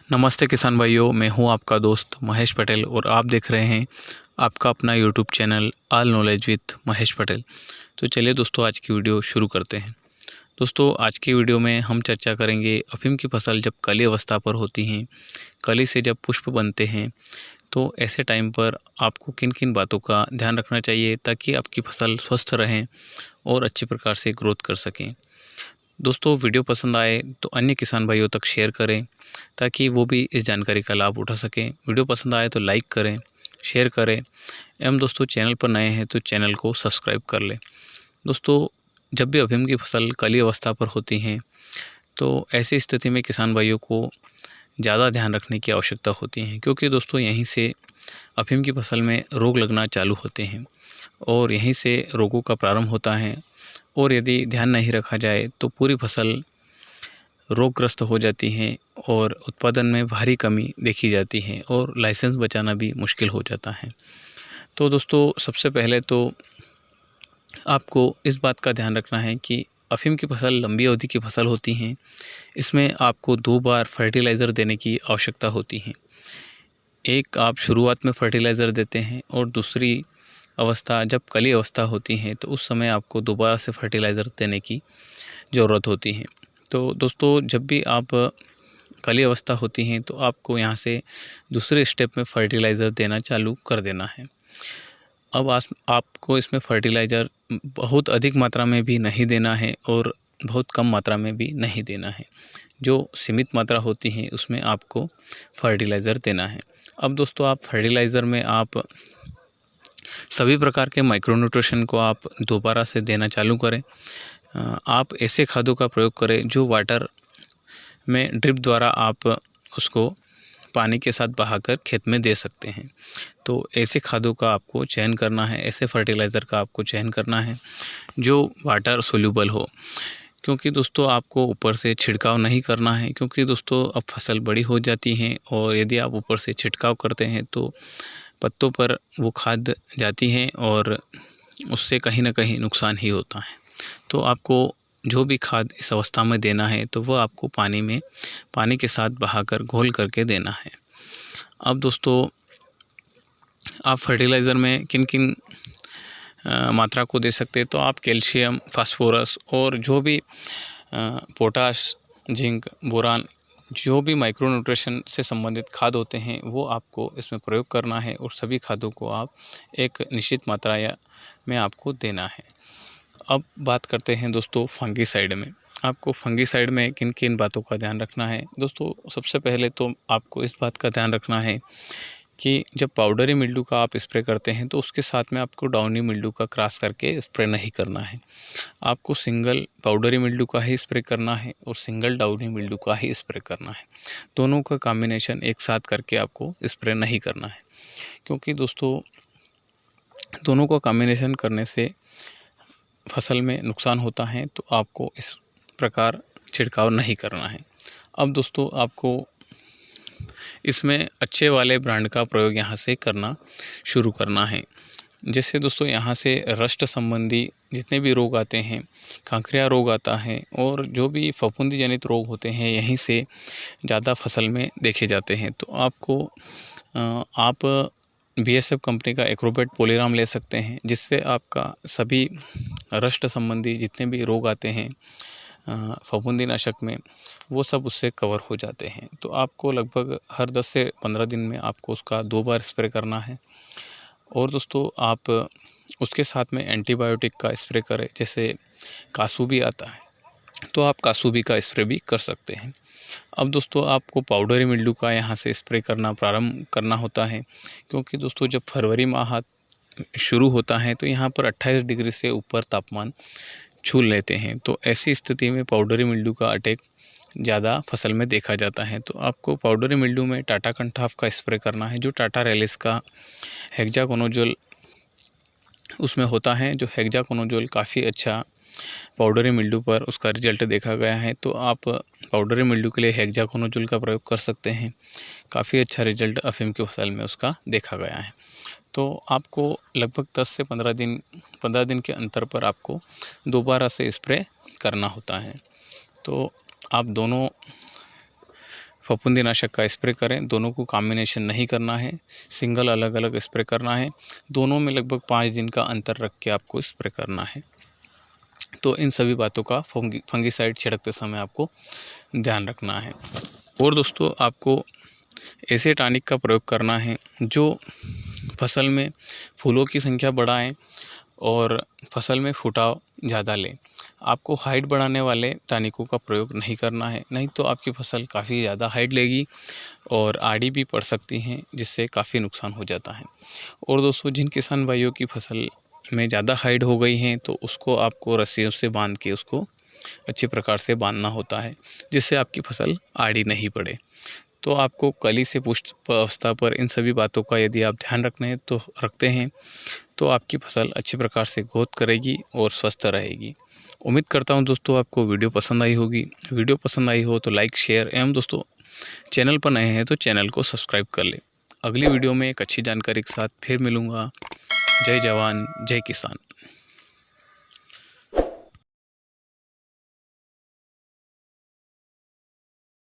नमस्ते किसान भाइयों, मैं हूं आपका दोस्त महेश पटेल और आप देख रहे हैं आपका अपना YouTube channel all knowledge with Mahesh Patel. तो चलिए दोस्तों, आज की वीडियो शुरू करते हैं। दोस्तों, आज की वीडियो में हम चर्चा करेंगे अफीम की फसल जब कली अवस्था पर होती हैं, कली से जब पुष्प बनते हैं, तो ऐसे टाइम पर आपको किन किन बातों का ध्यान रखना चाहिए ताकि आपकी फसल स्वस्थ रहें और अच्छी प्रकार से ग्रोथ कर सकें। दोस्तों, वीडियो पसंद आए तो अन्य किसान भाइयों तक शेयर करें ताकि वो भी इस जानकारी का लाभ उठा सकें। वीडियो पसंद आए तो लाइक करें, शेयर करें एवं दोस्तों चैनल पर नए हैं तो चैनल को सब्सक्राइब कर लें। दोस्तों, जब भी अफीम की फसल कली अवस्था पर होती हैं तो ऐसी स्थिति में किसान भाइयों को ज़्यादा ध्यान रखने की आवश्यकता होती है, क्योंकि दोस्तों यहीं से अफीम की फसल में रोग लगना चालू होते हैं और यहीं से रोगों का प्रारंभ होता है। और यदि ध्यान नहीं रखा जाए तो पूरी फसल रोगग्रस्त हो जाती हैं और उत्पादन में भारी कमी देखी जाती है और लाइसेंस बचाना भी मुश्किल हो जाता है। तो दोस्तों, सबसे पहले तो आपको इस बात का ध्यान रखना है कि अफीम की फसल लंबी अवधि की फसल होती हैं। इसमें आपको 2 बार फर्टिलाइज़र देने की आवश्यकता होती है। एक आप शुरुआत में फर्टिलाइज़र देते हैं और दूसरी अवस्था जब कली अवस्था होती है तो उस समय आपको दोबारा से फर्टिलाइज़र देने की ज़रूरत होती है। तो दोस्तों, जब भी आप कली अवस्था होती हैं तो आपको यहाँ से दूसरे स्टेप में फर्टिलाइज़र देना चालू कर देना है। अब आपको इसमें फर्टिलाइज़र बहुत अधिक मात्रा में भी नहीं देना है और बहुत कम मात्रा में भी नहीं देना है। जो सीमित मात्रा होती है उसमें आपको फर्टिलाइज़र देना है। अब दोस्तों, आप फर्टिलाइज़र में आप सभी प्रकार के माइक्रोन्यूट्रिशन को आप दोबारा से देना चालू करें। आप ऐसे खादों का प्रयोग करें जो वाटर में ड्रिप द्वारा आप उसको पानी के साथ बहाकर खेत में दे सकते हैं। तो ऐसे खादों का आपको चयन करना है, ऐसे फर्टिलाइज़र का आपको चयन करना है जो वाटर सोल्यूबल हो, क्योंकि दोस्तों आपको ऊपर से छिड़काव नहीं करना है, क्योंकि दोस्तों अब फसल बड़ी हो जाती है और यदि आप ऊपर से छिड़काव करते हैं तो पत्तों पर वो खाद जाती हैं और उससे कहीं ना कहीं नुकसान ही होता है। तो आपको जो भी खाद इस अवस्था में देना है तो वो आपको पानी के साथ बहाकर घोल करके देना है। अब दोस्तों, आप फर्टिलाइज़र में किन किन मात्रा को दे सकते हैं तो आप कैल्शियम, फास्फोरस और जो भी पोटाश, जिंक, बोरान, जो भी माइक्रोन्यूट्रिशन से संबंधित खाद होते हैं वो आपको इसमें प्रयोग करना है और सभी खादों को आप एक निश्चित मात्रा में आपको देना है। अब बात करते हैं दोस्तों फंगीसाइड में। आपको फंगीसाइड में किन किन बातों का ध्यान रखना है। दोस्तों, सबसे पहले तो आपको इस बात का ध्यान रखना है कि जब पाउडरी मिल्ड्यू का आप स्प्रे करते हैं तो उसके साथ में आपको डाउनी मिल्ड्यू का क्रॉस करके स्प्रे नहीं करना है। आपको सिंगल पाउडरी मिल्ड्यू का ही स्प्रे करना है और सिंगल डाउनी मिल्ड्यू का ही स्प्रे करना है। दोनों का कॉम्बिनेशन एक साथ करके आपको स्प्रे नहीं करना है, क्योंकि दोस्तों दोनों का कॉम्बिनेशन करने से फसल में नुकसान होता है, तो आपको इस प्रकार छिड़काव नहीं करना है। अब दोस्तों, आपको इसमें अच्छे वाले ब्रांड का प्रयोग यहाँ से करना शुरू करना है। जैसे दोस्तों, यहाँ से रस्ट संबंधी जितने भी रोग आते हैं, कांकरिया रोग आता है और जो भी फफूंदी जनित रोग होते हैं यहीं से ज़्यादा फसल में देखे जाते हैं। तो आपको आप BSF कंपनी का एक्रोबेट पॉलीराम ले सकते हैं, जिससे आपका सभी रस्ट संबंधी जितने भी रोग आते हैं फफूंदीनाशक में वो सब उससे कवर हो जाते हैं। तो आपको लगभग हर 10 से 15 दिन में आपको उसका 2 बार स्प्रे करना है। और दोस्तों, आप उसके साथ में एंटीबायोटिक का स्प्रे करें, जैसे कासूबी आता है तो आप कासूबी का स्प्रे भी कर सकते हैं। अब दोस्तों, आपको पाउडरी मिल्ड्यू का यहाँ से स्प्रे करना प्रारंभ करना होता है, क्योंकि दोस्तों जब फरवरी माह शुरू होता है तो यहाँ पर 28 डिग्री से ऊपर तापमान छू लेते हैं। तो ऐसी स्थिति में पाउडरी मिल्ड्यू का अटैक ज़्यादा फसल में देखा जाता है। तो आपको पाउडरी मिल्ड्यू में टाटा कंठाफ का स्प्रे करना है, जो टाटा रैलिस का हेक्साकोनाजोल उसमें होता है। जो हेक्साकोनाजोल काफ़ी अच्छा पाउडरी मिल्ड्यू पर उसका रिजल्ट देखा गया है। तो आप पाउडरी मिल्ड्यू के लिए हेक्साकोनाजोल का प्रयोग कर सकते हैं। काफ़ी अच्छा रिजल्ट अफीम की फसल में उसका देखा गया है। तो आपको लगभग 10 से 15 दिन के अंतर पर आपको दोबारा से स्प्रे करना होता है। तो आप दोनों फफूंदीनाशक का स्प्रे करें। दोनों को कॉम्बिनेशन नहीं करना है, सिंगल अलग अलग स्प्रे करना है। दोनों में लगभग 5 दिन का अंतर रख के आपको स्प्रे करना है। तो इन सभी बातों का फंगीसाइड छिड़कते समय आपको ध्यान रखना है। और दोस्तों, आपको ऐसे टॉनिक का प्रयोग करना है जो फसल में फूलों की संख्या बढ़ाएं और फसल में फुटाव ज़्यादा लें। आपको हाइट बढ़ाने वाले टॉनिकों का प्रयोग नहीं करना है, नहीं तो आपकी फसल काफ़ी ज़्यादा हाइट लेगी और आड़ी भी पड़ सकती हैं, जिससे काफ़ी नुकसान हो जाता है। और दोस्तों, जिन किसान भाइयों की फसल में ज़्यादा हाइट हो गई हैं तो उसको आपको रस्सियों से बांध के उसको अच्छे प्रकार से बांधना होता है, जिससे आपकी फसल आड़ी नहीं पड़े। तो आपको कली से पुष्ट अवस्था पर इन सभी बातों का यदि आप ध्यान रखते हैं तो आपकी फसल अच्छी प्रकार से ग्रोथ करेगी और स्वस्थ रहेगी। उम्मीद करता हूं दोस्तों आपको वीडियो पसंद आई होगी। वीडियो पसंद आई हो तो लाइक, शेयर एवं दोस्तों चैनल पर नए हैं तो चैनल को सब्सक्राइब कर लें। अगली वीडियो में एक अच्छी जानकारी के साथ फिर मिलूँगा। जय जवान, जय किसान।